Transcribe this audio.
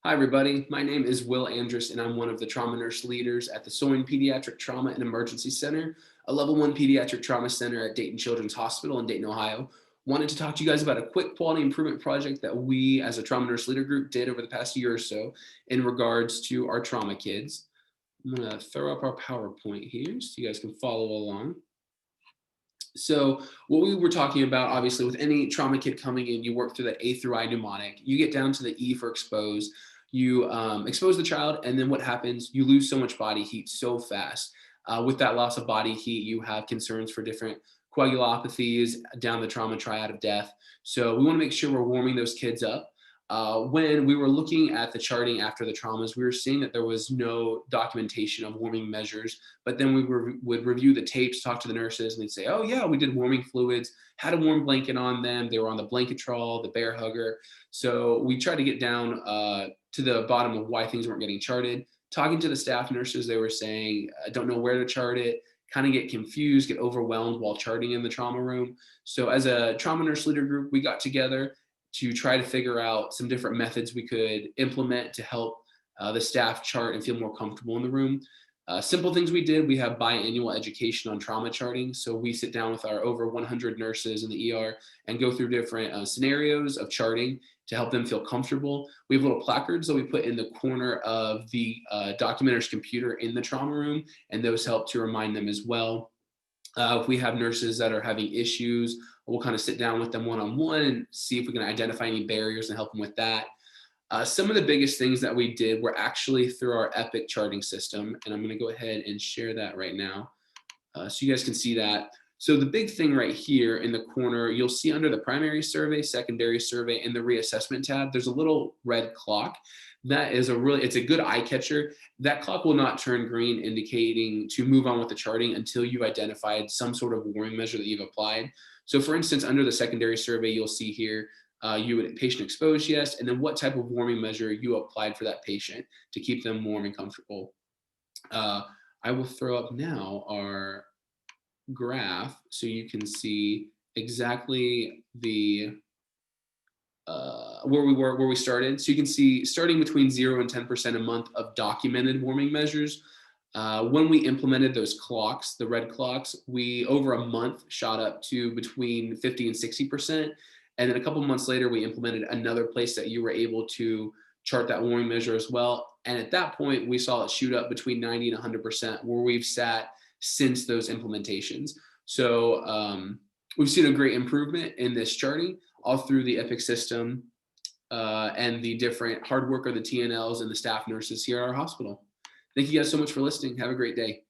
Hi, everybody. My name is Will Andrus, and I'm one of the trauma nurse leaders at the Soin Pediatric Trauma and Emergency Center, a level 1 pediatric trauma center at Dayton Children's Hospital in Dayton, Ohio. Wanted to talk to you guys about a quick quality improvement project that we as a trauma nurse leader group did over the past year or so in regards to our trauma kids. I'm going to throw up our PowerPoint here so you guys can follow along. So what we were talking about, obviously, with any trauma kid coming in, you work through the A through I mnemonic. You get down to the E for expose. You expose the child, and then what happens? You lose so much body heat so fast. With that loss of body heat, you have concerns for different coagulopathies down the trauma triad of death. So we want to make sure we're warming those kids up. When we were looking at the charting after the traumas, we were seeing that there was no documentation of warming measures. But then we would review the tapes, talk to the nurses, and they'd say, "Oh yeah, we did warming fluids, had a warm blanket on them. They were on the Blanketrol, the Bear Hugger." So we tried to get down to the bottom of why things weren't getting charted. Talking to the staff nurses, they were saying, "I don't know where to chart it." Kind of get confused, get overwhelmed while charting in the trauma room. So as a trauma nurse leader group, we got together to try to figure out some different methods we could implement to help the staff chart and feel more comfortable in the room. Simple things we did, we have biannual education on trauma charting. So we sit down with our over 100 nurses in the ER and go through different scenarios of charting to help them feel comfortable. We have little placards that we put in the corner of the documenter's computer in the trauma room, and those help to remind them as well. If we have nurses that are having issues, we'll kind of sit down with them one-on-one and see if we can identify any barriers and help them with that. Some of the biggest things that we did were actually through our Epic charting system, and I'm going to go ahead and share that right now so you guys can see that. So the big thing right here in the corner, you'll see under the primary survey, secondary survey, and the reassessment tab, there's a little red clock. That is it's a good eye catcher. That clock will not turn green, indicating to move on with the charting until you've identified some sort of warming measure that you've applied. So for instance, under the secondary survey, you'll see here, you would patient exposed, yes, and then what type of warming measure you applied for that patient to keep them warm and comfortable. I will throw up now our graph so you can see exactly the where we started. So you can see starting between 0 and 10% a month of documented warming measures. When we implemented those clocks, the red clocks, we over a month shot up to between 50 and 60%. And then a couple months later, we implemented another place that you were able to chart that warming measure as well. And at that point, we saw it shoot up between 90 and 100%, where we've sat since those implementations. So we've seen a great improvement in this charting all through the Epic system and the different hard work of the TNLs and the staff nurses here at our hospital. Thank you guys so much for listening. Have a great day.